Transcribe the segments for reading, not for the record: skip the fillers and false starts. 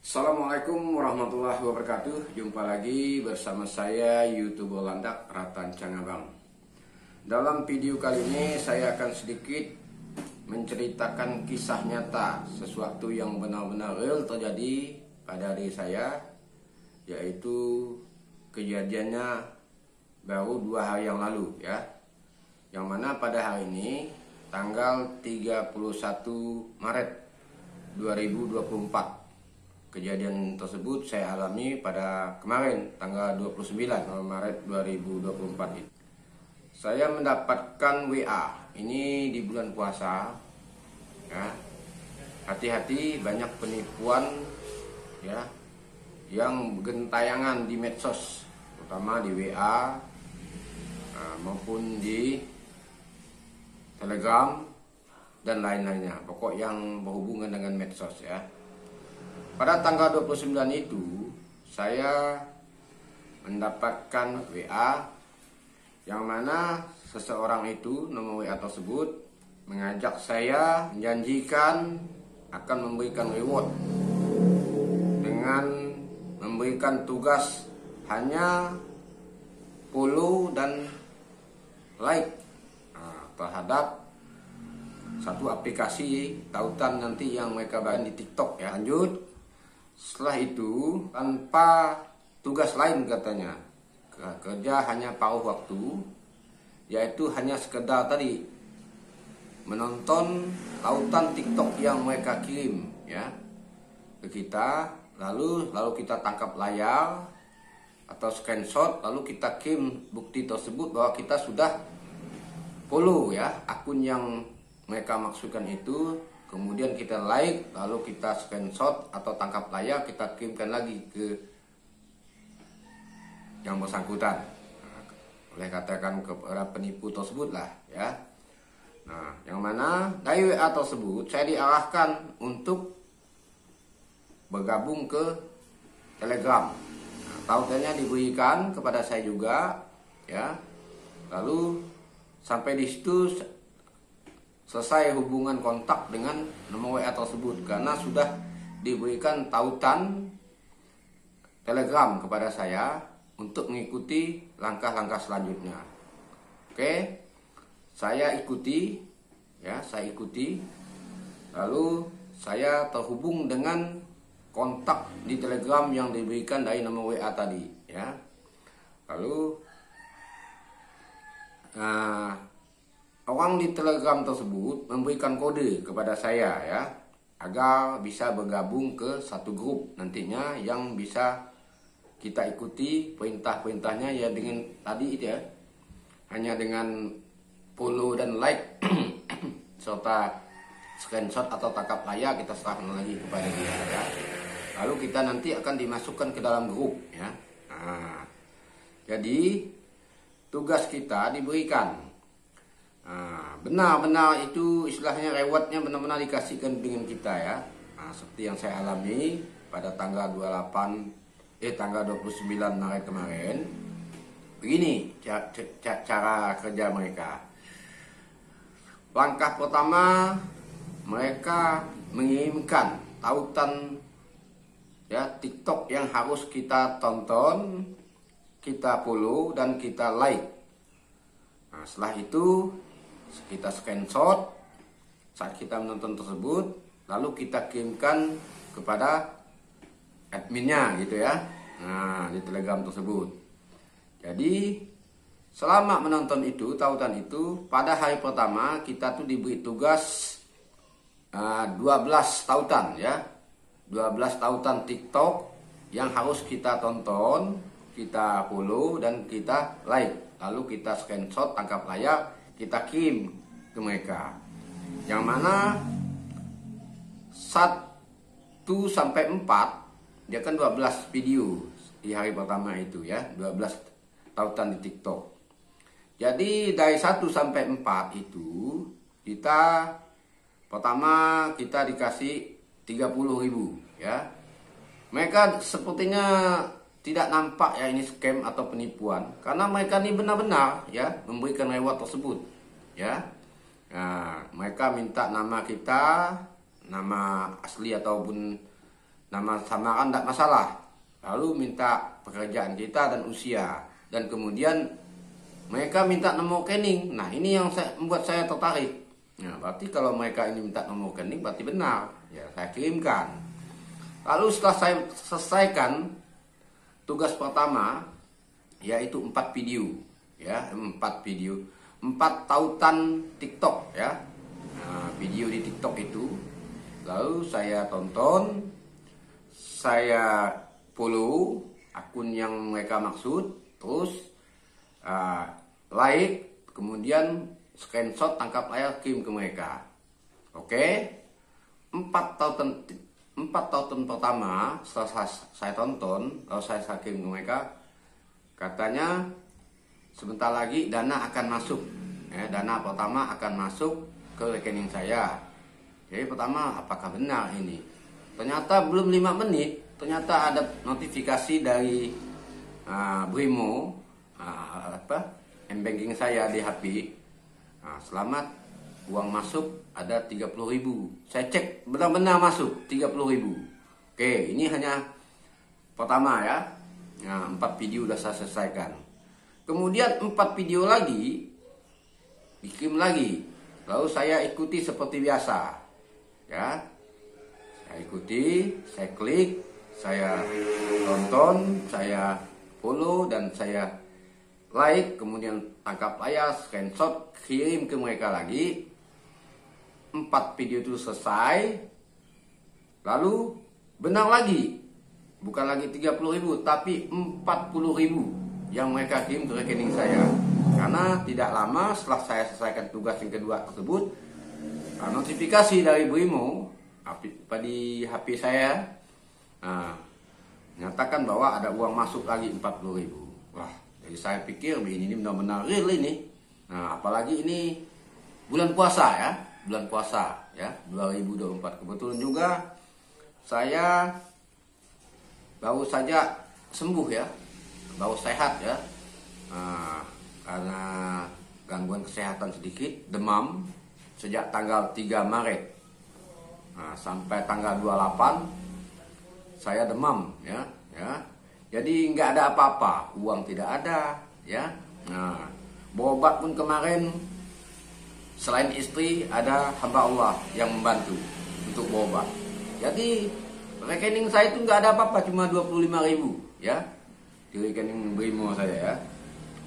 Assalamualaikum warahmatullahi wabarakatuh. Jumpa lagi bersama saya YouTuber Landak Ratan Cangabang. Dalam video kali ini saya akan sedikit menceritakan kisah nyata, sesuatu yang benar-benar real terjadi pada diri saya, yaitu kejadiannya baru 2 hari yang lalu ya. Yang mana pada hari ini tanggal 31 Maret 2024. Kejadian tersebut saya alami pada kemarin tanggal 29 Maret 2024 itu. Saya mendapatkan WA ini di bulan puasa ya. Hati-hati, banyak penipuan ya yang gentayangan di medsos, terutama di WA maupun di Telegram dan lain-lainnya, pokok yang berhubungan dengan medsos ya. Pada tanggal 29 itu saya mendapatkan WA yang mana seseorang itu, nomor WA tersebut mengajak saya, menjanjikan akan memberikan reward dengan memberikan tugas hanya follow dan like terhadap satu aplikasi tautan nanti yang mereka bahas di TikTok ya. Lanjut, setelah itu tanpa tugas lain katanya, kerja hanya paruh waktu, yaitu hanya sekedar tadi menonton tautan TikTok yang mereka kirim ya ke kita, lalu kita tangkap layar atau screenshot, lalu kita kirim bukti tersebut bahwa kita sudah follow ya akun yang mereka maksudkan itu. Kemudian kita like, lalu kita screenshot atau tangkap layar, kita kirimkan lagi ke yang bersangkutan. Boleh katakan kepada penipu tersebut lah ya. Nah, yang mana dari WA tersebut saya diarahkan untuk bergabung ke Telegram. Nah, tautannya diberikan kepada saya juga ya. Lalu sampai di situ selesai hubungan kontak dengan nomor WA tersebut, karena sudah diberikan tautan Telegram kepada saya untuk mengikuti langkah-langkah selanjutnya. Oke, saya ikuti ya, lalu saya terhubung dengan kontak di Telegram yang diberikan dari nomor WA tadi ya. Lalu orang di Telegram tersebut memberikan kode kepada saya ya, agar bisa bergabung ke satu grup nantinya yang bisa kita ikuti perintah-perintahnya ya, dengan tadi itu ya, hanya dengan follow dan like serta screenshot atau tangkap layar kita serahkan lagi kepada dia ya. Lalu kita nanti akan dimasukkan ke dalam grup ya. Nah, jadi tugas kita diberikan. Benar-benar itu istilahnya rewardnya benar-benar dikasihkan dengan kita ya. Seperti yang saya alami pada tanggal 29 Maret kemarin. Begini cara kerja mereka. Langkah pertama, mereka mengirimkan tautan ya TikTok yang harus kita tonton, kita follow dan kita like. Nah, setelah itu kita screenshot saat kita menonton tersebut, lalu kita kirimkan kepada adminnya gitu ya. Nah, di Telegram tersebut. Jadi selama menonton itu, tautan itu, pada hari pertama kita tuh diberi tugas 12 tautan ya. 12 tautan TikTok yang harus kita tonton, kita follow dan kita like. Lalu kita screenshot, tangkap layar, kita kirim ke mereka. Yang mana 1 sampai 4 dia kan 12 video di hari pertama itu ya, 12 tautan di TikTok. Jadi dari 1 sampai 4 itu kita pertama kita dikasih 30.000 ya. Mereka sepertinya tidak nampak ya ini scam atau penipuan, karena mereka ini benar-benar ya memberikan reward tersebut ya. Nah, mereka minta nama kita, nama asli ataupun nama samaran tidak masalah. Lalu minta pekerjaan kita dan usia, dan kemudian mereka minta nomor rekening. Nah, ini yang membuat saya tertarik. Nah, berarti kalau mereka ini minta nomor rekening berarti benar. Ya, saya kirimkan. Lalu setelah saya selesaikan tugas pertama, yaitu 4 video, ya, 4 video, 4 tautan TikTok, ya. Nah, video di TikTok itu, lalu saya tonton, saya follow akun yang mereka maksud, terus like, kemudian screenshot, tangkap layar, kirim ke mereka. Oke, 4 tautan pertama setelah saya tonton, lalu saya kirim ke mereka, katanya sebentar lagi dana akan masuk. Ya, dana pertama akan masuk ke rekening saya. Jadi pertama, apakah benar ini? Ternyata belum 5 menit, ternyata ada notifikasi dari Brimo, m-banking saya di HP. Selamat, uang masuk ada 30.000. Saya cek, benar-benar masuk 30.000. Oke, ini hanya pertama, ya. Nah, 4 video udah saya selesaikan. Kemudian 4 video lagi dikirim lagi. Lalu saya ikuti seperti biasa, ya. Saya ikuti, saya klik, saya tonton, saya follow, dan saya like, kemudian tangkap layar, screenshot, kirim ke mereka lagi. 4 video itu selesai. Lalu benar lagi, bukan lagi 30.000, tapi 40.000 yang mereka kirim ke rekening saya. Karena tidak lama setelah saya selesaikan tugas yang kedua tersebut, notifikasi dari Brimo di HP saya menyatakan bahwa ada uang masuk lagi 40.000. Wah, jadi saya pikir ini benar-benar real ini. Nah, apalagi ini bulan puasa, ya, bulan puasa, ya, 2024. Kebetulan juga saya baru saja sembuh, ya, baru sehat, ya, karena gangguan kesehatan sedikit, demam sejak tanggal 3 Maret. Sampai tanggal 28 saya demam, ya. Jadi nggak ada apa-apa, uang tidak ada, ya. Berobat pun kemarin selain istri ada hamba Allah yang membantu untuk berobat. Jadi rekening saya itu nggak ada apa-apa, cuma 25.000, ya, di rekening Brimo saya, ya.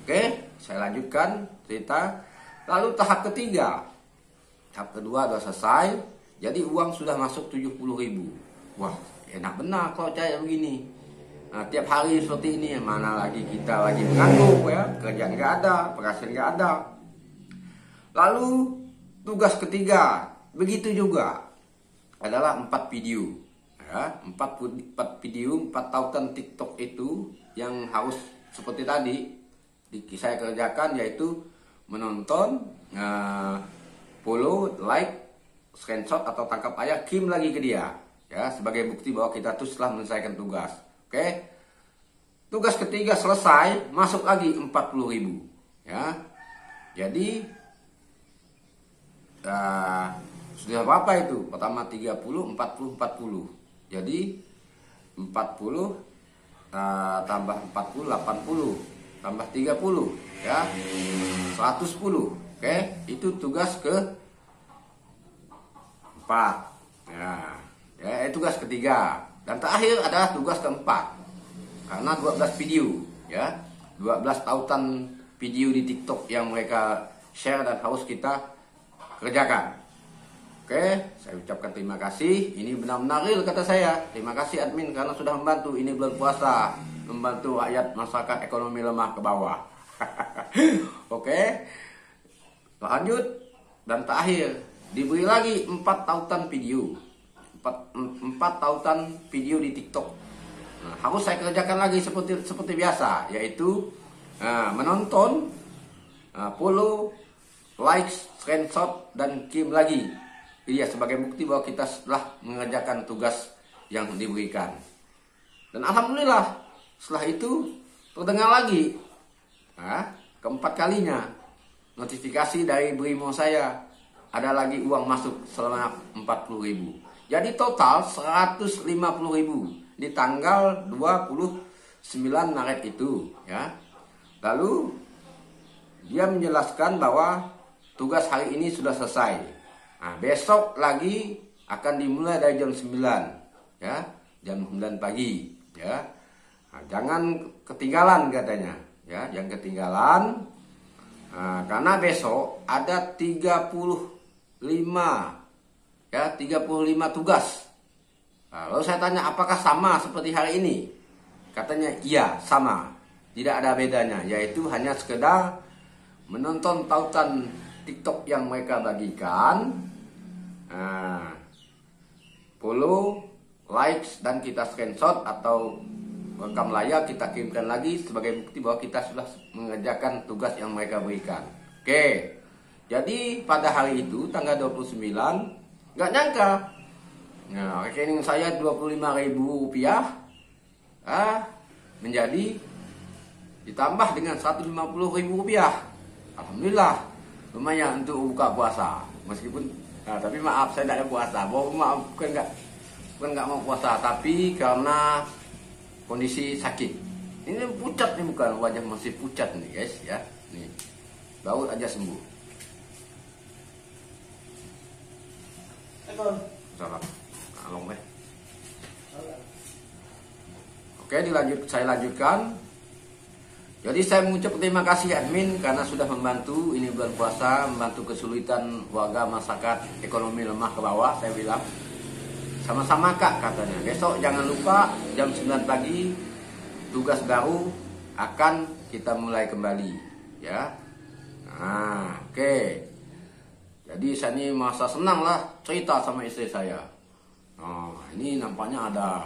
Oke, saya lanjutkan cerita. Lalu tahap ketiga, tahap kedua sudah selesai. Jadi uang sudah masuk 70.000. Wah, enak benar kalau saya begini. Nah, tiap hari seperti ini, mana lagi kita lagi menganggur, ya, kerjaan nggak ada, penghasilan nggak ada. Lalu tugas ketiga, begitu juga, adalah 4 video, ya, 4 video, 4 tautan TikTok itu yang harus seperti tadi saya kerjakan, yaitu menonton, follow, like, screenshot atau tangkap layar, kirim lagi ke dia, ya, sebagai bukti bahwa kita tuh setelah menyelesaikan tugas. Oke, tugas ketiga selesai, masuk lagi 40.000, ya. Jadi sudah berapa itu? Pertama 30, 40, 40. Jadi 40 tambah 40, 80, tambah 30, ya, 110. Oke, itu tugas ke 4. Ya, tugas ketiga. Dan terakhir adalah tugas keempat. Karena 12 video, ya, 12 tautan video di TikTok yang mereka share dan harus kita kerjakan. Oke, saya ucapkan terima kasih. Ini benar-benar real kata saya. Terima kasih admin karena sudah membantu. Ini bulan puasa, membantu rakyat masyarakat ekonomi lemah ke bawah. Oke, lanjut. Dan terakhir, diberi lagi 4 tautan video, 4 tautan video di TikTok. Nah, harus saya kerjakan lagi seperti biasa, yaitu menonton, follow, like, screenshot, dan kirim lagi. Iya, sebagai bukti bahwa kita setelah mengerjakan tugas yang diberikan. Dan alhamdulillah, setelah itu terdengar lagi, keempat kalinya notifikasi dari Brimo saya, ada lagi uang masuk selama 40.000. Jadi total 150.000 di tanggal 29 Maret itu, ya. Lalu dia menjelaskan bahwa tugas hari ini sudah selesai. Nah, besok lagi akan dimulai dari jam 9, ya, jam 9 pagi, ya. Nah, jangan ketinggalan katanya, ya, jangan ketinggalan. Nah, karena besok ada 35, ya, 35 tugas. Nah, lalu saya tanya, apakah sama seperti hari ini? Katanya iya, sama, tidak ada bedanya, yaitu hanya sekedar menonton tautan TikTok yang mereka bagikan, nah, follow, likes, dan kita screenshot atau rekam layar kita kirimkan lagi sebagai bukti bahwa kita sudah mengerjakan tugas yang mereka berikan. Oke, jadi pada hari itu tanggal 29, nggak nyangka, nah, rekening saya Rp25.000 menjadi ditambah dengan Rp150.000. Alhamdulillah, lumayan untuk buka puasa. Meskipun, nah, tapi maaf saya tidak ada puasa. Maaf, bukan nggak mau puasa, tapi karena kondisi sakit. Ini pucat nih, bukan wajah masih pucat nih guys, ya. Nih, baru aja sembuh. Salah, along deh. Oke, saya lanjutkan. Jadi saya mengucap terima kasih admin karena sudah membantu ini bulan puasa, membantu kesulitan warga masyarakat ekonomi lemah ke bawah. Saya bilang sama-sama kak katanya. Besok jangan lupa jam 9 pagi tugas baru akan kita mulai kembali, ya. Nah, oke. Jadi saya ini masa senang lah cerita sama istri saya. Nah, ini nampaknya ada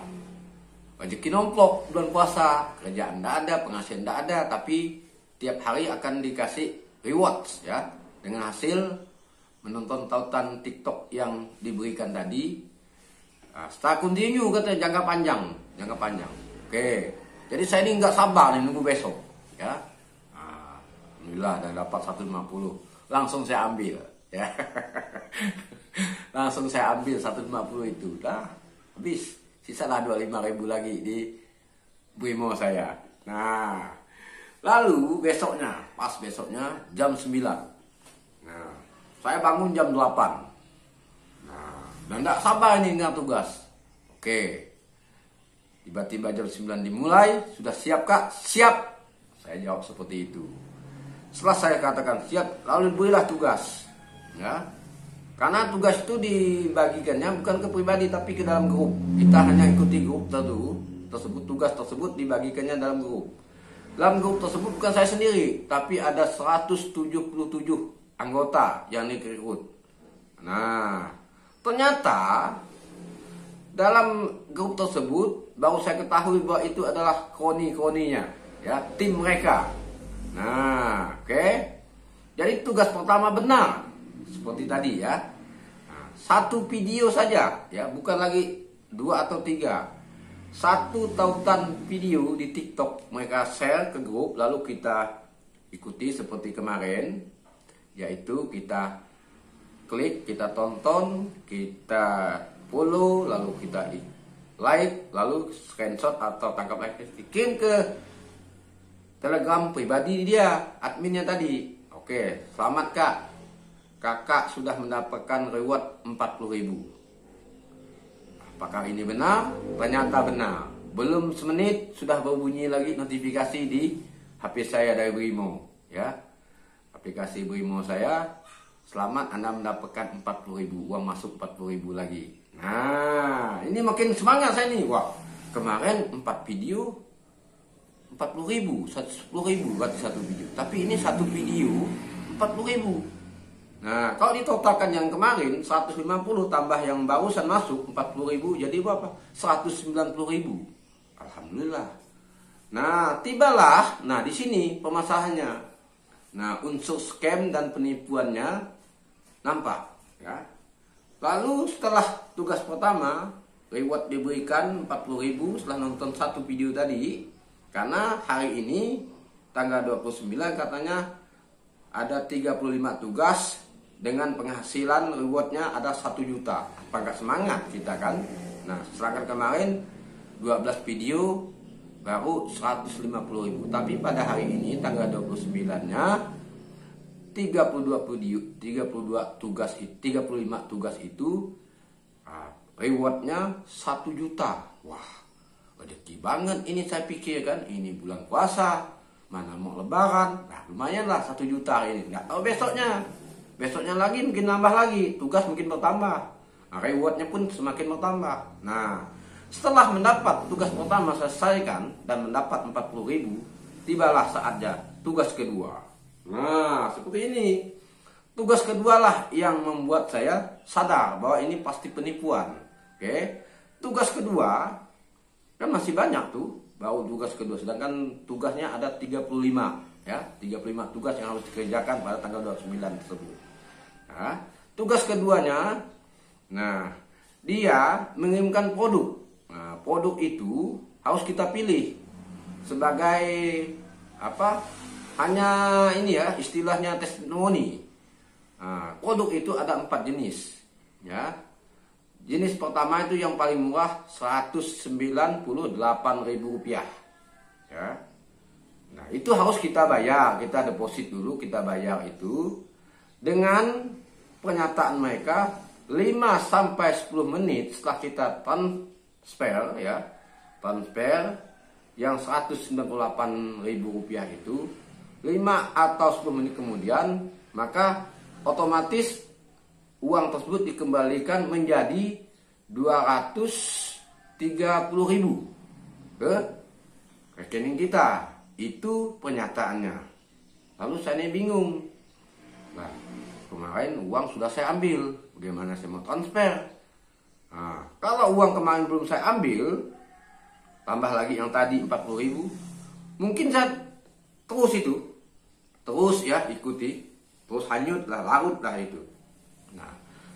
rezeki nomplok bulan puasa, kerjaan tidak ada, penghasilan tidak ada, tapi tiap hari akan dikasih rewards, ya, dengan hasil menonton tautan TikTok yang diberikan tadi. Nah, setelah continue katanya jangka panjang. Oke, jadi saya ini nggak sabar nih nunggu besok, ya. Nah, alhamdulillah ada dapat 150, langsung saya ambil. Ya. Langsung saya ambil 150 itu. Dah habis, sisalah 25.000 lagi di Brimo saya. Nah, lalu pas besoknya jam 9. Nah, saya bangun jam 8. Nah, dan tidak sabar ini dengan tugas. Oke. Tiba-tiba jam 9 dimulai, sudah siap kak? Siap. Saya jawab seperti itu. Setelah saya katakan siap, lalu berilah tugas. Ya, karena tugas itu dibagikannya bukan ke pribadi tapi ke dalam grup. Kita hanya ikuti grup tersebut, tugas tersebut dibagikannya dalam grup. Dalam grup tersebut bukan saya sendiri, tapi ada 177 anggota yang direkrut. Nah, ternyata dalam grup tersebut baru saya ketahui bahwa itu adalah kroni-kroninya, ya, tim mereka. Nah, oke. Jadi tugas pertama benar. Seperti tadi, ya. Nah, satu video saja, ya, bukan lagi 2 atau 3. Satu tautan video di TikTok mereka share ke grup, lalu kita ikuti seperti kemarin, yaitu kita klik, kita tonton, kita follow, lalu kita like, lalu screenshot atau tangkap like, kirim ke Telegram pribadi dia, adminnya tadi. Oke, selamat kak. Kakak sudah mendapatkan reward 40.000. Apakah ini benar? Ternyata benar. Belum semenit sudah berbunyi lagi notifikasi di HP saya dari Brimo, ya. Aplikasi Brimo saya, selamat Anda mendapatkan 40.000, uang masuk 40.000 lagi. Nah, ini makin semangat saya nih. Wah, kemarin 4 video 40.000, 10.000 berarti satu video. Tapi ini satu video 40.000. Nah, kalau ditotalkan yang kemarin 150 tambah yang barusan masuk 40.000 jadi berapa? 190.000. Alhamdulillah. Nah, tibalah. Nah, di sini permasalahannya. Nah, unsur scam dan penipuannya nampak, ya. Lalu setelah tugas pertama, reward diberikan 40.000 setelah nonton satu video tadi. Karena hari ini tanggal 29 katanya ada 35 tugas dengan penghasilan rewardnya ada 1 juta. Apa nggak semangat kita kan? Nah, sedangkan kemarin 12 video baru 150.000. Tapi pada hari ini tanggal 29-nya 32 video, 35 tugas itu rewardnya 1 juta. Wah, rezeki banget ini saya pikir kan. Ini bulan puasa, mana mau lebaran. Nah, lumayan lah 1 juta ini. Nggak tahu besoknya lagi mungkin nambah lagi, tugas mungkin bertambah. Nah, rewardnya pun semakin bertambah. Nah, setelah mendapat tugas pertama selesaikan dan mendapat 40.000, tibalah saatnya tugas kedua. Nah, seperti ini. Tugas kedua lah yang membuat saya sadar bahwa ini pasti penipuan. Oke. Tugas kedua kan masih banyak tuh, baru tugas kedua, sedangkan tugasnya ada 35 ya, 35 tugas yang harus dikerjakan pada tanggal 29 tersebut. Nah, tugas keduanya, nah, dia mengirimkan produk. Nah, produk itu harus kita pilih sebagai apa? Hanya ini ya, istilahnya testimoni. Nah, produk itu ada 4 jenis ya. Jenis pertama itu yang paling murah, Rp198.000 ya. Nah, itu harus kita bayar, kita deposit dulu, kita bayar itu dengan pernyataan mereka 5-10 menit setelah kita transfer ya. Transfer yang Rp198.000 itu 5 atau 10 menit kemudian, maka otomatis uang tersebut dikembalikan menjadi 230.000 ke rekening kita. Itu pernyataannya. Lalu saya bingung. Nah, kemarin uang sudah saya ambil, bagaimana saya mau transfer? Nah, kalau uang kemarin belum saya ambil, tambah lagi yang tadi 40.000, mungkin saya terus ya ikuti, terus hanyut lah, larut lah itu. Nah,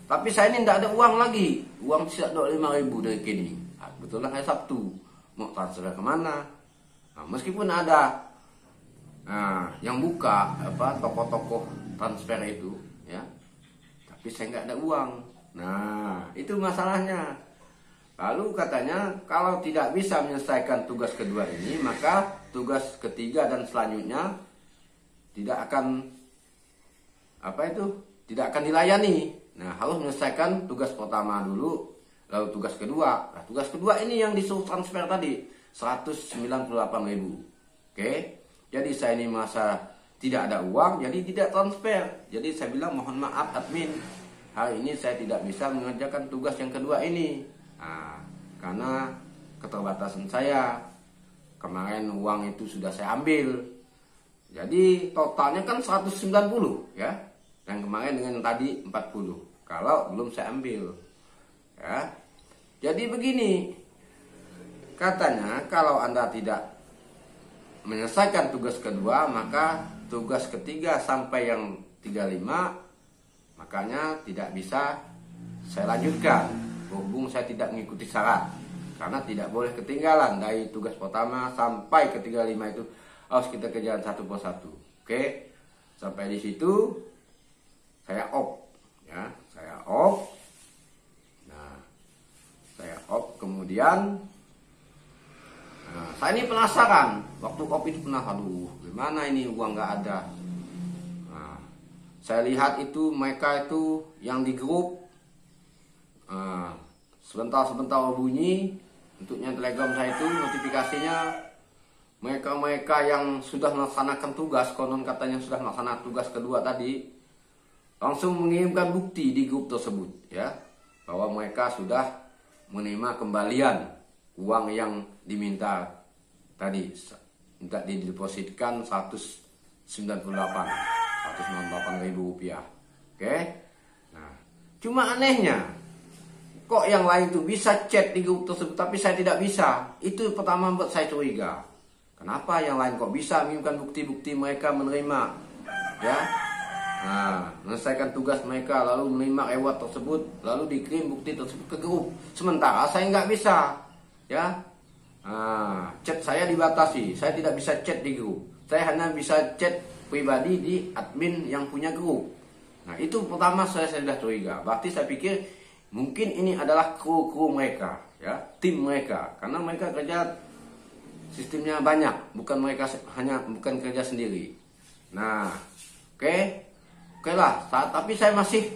tapi saya ini tidak ada uang lagi, uang sisa 25.000 dari rekening. Nah, betul lah hari Sabtu mau transfer kemana? Nah, meskipun ada yang buka toko-toko transfer itu ya, tapi saya nggak ada uang. Nah, itu masalahnya. Lalu katanya kalau tidak bisa menyelesaikan tugas kedua ini, maka tugas ketiga dan selanjutnya tidak akan tidak akan dilayani. Nah, harus menyelesaikan tugas pertama dulu, lalu tugas kedua. Nah, tugas kedua ini yang disuruh transfer tadi 198.000. Oke. Jadi saya ini merasa tidak ada uang, jadi tidak transfer. Jadi saya bilang mohon maaf admin, hari ini saya tidak bisa mengerjakan tugas yang kedua ini. Nah, karena keterbatasan saya. Kemarin uang itu sudah saya ambil. Jadi totalnya kan 190 ya. Yang kemarin dengan yang tadi 40. Kalau belum saya ambil. Ya. Jadi begini. Katanya kalau Anda tidak menyelesaikan tugas kedua, maka tugas ketiga sampai yang 35 makanya tidak bisa saya lanjutkan. Berhubung saya tidak mengikuti syarat. Karena tidak boleh ketinggalan dari tugas pertama sampai ke 35 itu harus kita kerjakan satu persatu. Oke. Sampai di situ saya off ya, saya off. Nah, saya off kemudian saya ini penasaran. Waktu off itu aduh, gimana ini uang nggak ada. Nah, saya lihat itu mereka itu yang di grup sebentar bunyi untuknya Telegram saya itu notifikasinya mereka yang sudah melaksanakan tugas, konon katanya sudah melaksanakan tugas kedua tadi, langsung mengirimkan bukti di grup tersebut ya, bahwa mereka sudah menerima kembalian uang yang diminta tadi, minta didepositkan 198.000 rupiah. Oke. Nah, cuma anehnya kok yang lain tuh bisa chat di grup tersebut, tapi saya tidak bisa. Itu pertama buat saya curiga. Kenapa yang lain kok bisa mengirimkan bukti-bukti mereka menerima, ya? Nah, menyelesaikan tugas mereka, lalu menerima reward tersebut, lalu dikirim bukti tersebut ke grup. Sementara saya nggak bisa, ya. Nah, chat saya dibatasi, saya tidak bisa chat di grup. Saya hanya bisa chat pribadi di admin yang punya grup. Nah itu pertama saya sudah curiga. Berarti saya pikir mungkin ini adalah kru mereka, ya, tim mereka. Karena mereka kerja sistemnya banyak, bukan bukan kerja sendiri. Nah, oke lah. Tapi saya masih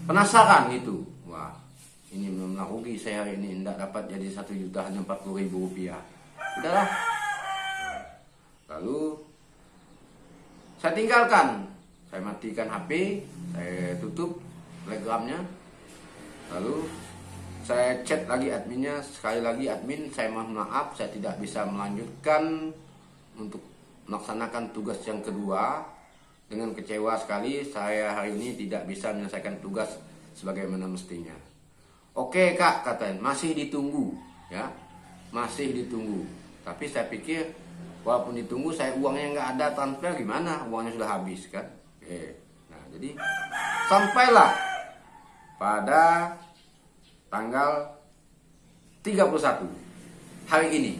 penasaran gitu. Wah, ini benar-benar rugi saya hari ini, tidak dapat jadi 1 juta, hanya 40.000 rupiah. Udahlah. Lalu saya tinggalkan. Saya matikan HP, saya tutup Telegramnya. Lalu saya chat lagi adminnya, sekali lagi admin, saya mohon maaf, saya tidak bisa melanjutkan untuk melaksanakan tugas yang kedua. Dengan kecewa sekali, saya hari ini tidak bisa menyelesaikan tugas sebagaimana mestinya. Oke kak, katanya, masih ditunggu, ya, masih ditunggu. Tapi saya pikir, walaupun ditunggu, saya uangnya nggak ada transfer gimana? Uangnya sudah habis kan? Nah, jadi sampailah pada tanggal 31 hari ini.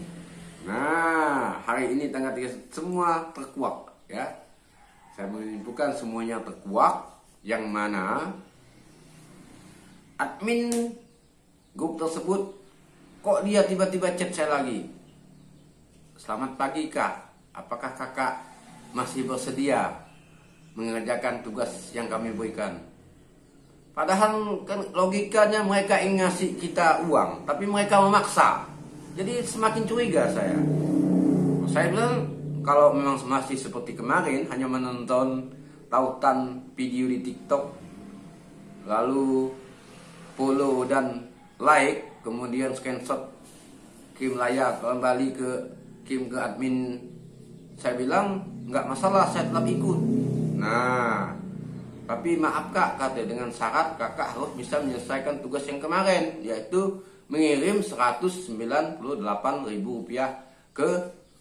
Nah, hari ini tanggal 31 semua terkuak, ya. Saya menyimpulkan semuanya terkuak, yang mana admin grup tersebut kok dia tiba-tiba chat saya lagi. Selamat pagi kak, apakah kakak masih bersedia mengerjakan tugas yang kami berikan? Padahal kan logikanya mereka ingin ngasih kita uang, tapi mereka memaksa. Jadi semakin curiga saya. Saya bilang kalau memang masih seperti kemarin, hanya menonton tautan video di TikTok, lalu follow dan like, kemudian screenshot kirim layar kembali kirim ke admin. Saya bilang nggak masalah, saya tetap ikut. Nah, tapi maaf kak, katanya, dengan syarat kakak harus bisa menyelesaikan tugas yang kemarin, yaitu mengirim 198.000 rupiah ke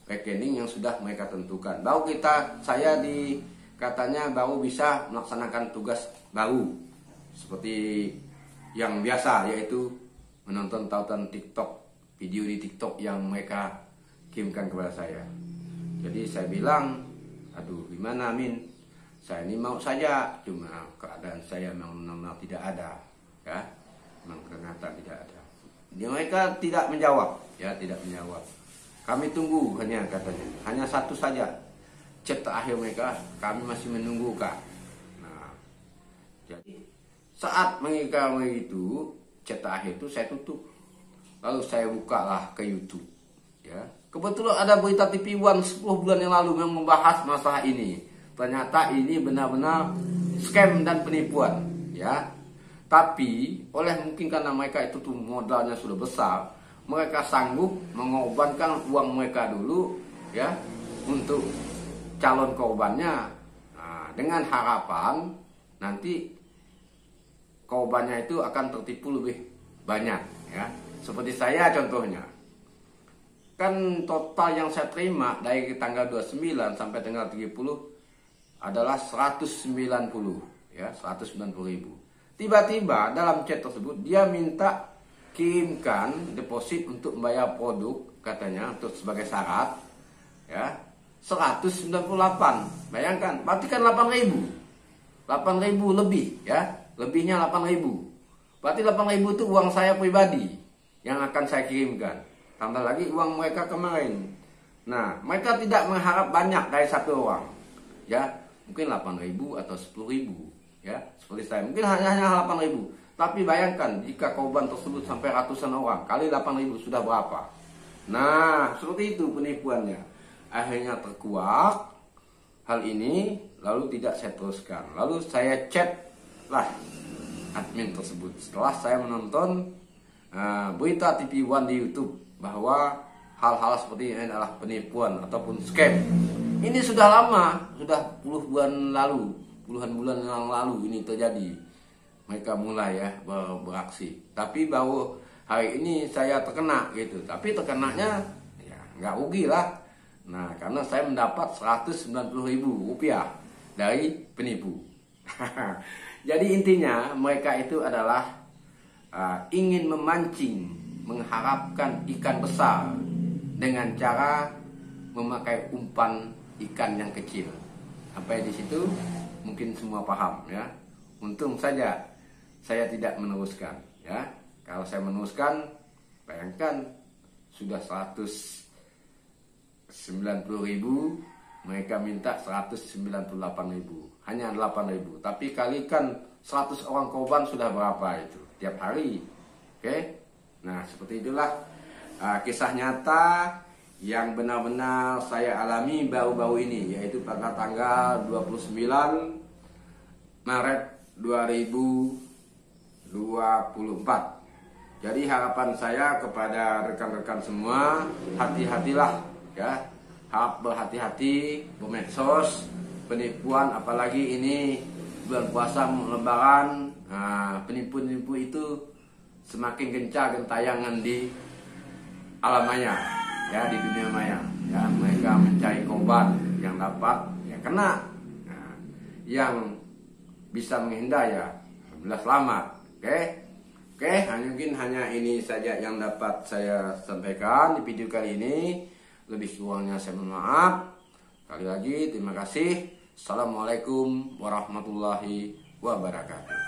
rekening yang sudah mereka tentukan. Baru saya katanya baru bisa melaksanakan tugas baru seperti yang biasa, yaitu menonton tautan TikTok, video di TikTok yang mereka kirimkan kepada saya. Jadi saya bilang, aduh gimana Min? Saya ini mau saja, cuma keadaan saya memang tidak ada, ya, memang ternyata tidak ada. Mereka tidak menjawab, ya, tidak menjawab. Kami tunggu katanya, hanya satu saja chat terakhir mereka, kami masih menunggu kak. Nah, jadi saat mereka itu chat terakhir itu saya tutup, lalu saya bukalah ke YouTube, ya. Kebetulan ada berita TV One 10 bulan yang lalu yang membahas masalah ini. Ternyata ini benar-benar scam dan penipuan, ya. Tapi mungkin karena mereka itu tuh modalnya sudah besar, mereka sanggup mengorbankan uang mereka dulu, ya, untuk calon korbannya. Nah, dengan harapan nanti korbannya itu akan tertipu lebih banyak, ya. Seperti saya contohnya. Kan total yang saya terima dari tanggal 29 sampai tanggal 30 adalah 190, ya, 190.000. Tiba-tiba dalam chat tersebut dia minta kirimkan deposit untuk membayar produk, katanya, untuk sebagai syarat, ya, 198. Bayangkan, berarti kan 8.000 lebih, ya, lebihnya 8.000. Berarti 8.000 itu uang saya pribadi yang akan saya kirimkan, tambah lagi uang mereka kemarin. Nah, mereka tidak mengharap banyak dari satu orang, ya, mungkin 8.000 atau 10.000, ya, seperti saya mungkin hanya 8.000. Tapi bayangkan jika korban tersebut sampai ratusan orang, kali 8.000 sudah berapa? Nah, seperti itu penipuannya. Akhirnya terkuak hal ini, lalu tidak saya teruskan. Lalu saya chat lah admin tersebut setelah saya menonton berita TV One di YouTube bahwa hal-hal seperti ini adalah penipuan ataupun scam. Ini sudah lama, sudah puluhan bulan yang lalu ini terjadi. Mereka mulai, ya, beraksi. Tapi baru hari ini saya terkena gitu. Tapi terkenanya ya nggak rugi lah. Nah, karena saya mendapat 190.000 rupiah dari penipu. Jadi intinya mereka itu adalah ingin memancing, mengharapkan ikan besar dengan cara memakai umpan ikan yang kecil. Sampai di situ mungkin semua paham, ya. Untung saja saya tidak meneruskan, ya. Kalau saya meneruskan, bayangkan sudah 190.000, mereka minta 198.000, hanya 8.000. Tapi kalikan 100 orang korban sudah berapa itu tiap hari, oke? Nah, seperti itulah kisah nyata yang benar-benar saya alami baru-baru ini, yaitu pada tanggal 29 Maret 2024. Jadi harapan saya kepada rekan-rekan semua, hati-hatilah, ya, harap berhati-hati bermedsos, penipuan, apalagi ini bulan puasa lebaran. Penipu-penipu itu semakin gencar gentayangan di alam maya, ya, di dunia maya, ya. Mereka mencari korban yang dapat, ya, kena. Nah, yang bisa menghindar, ya, alhamdulillah selamat, oke? Oke, mungkin hanya ini saja yang dapat saya sampaikan di video kali ini. Lebih kurangnya saya mohon maaf. Sekali lagi terima kasih. Assalamualaikum warahmatullahi wabarakatuh.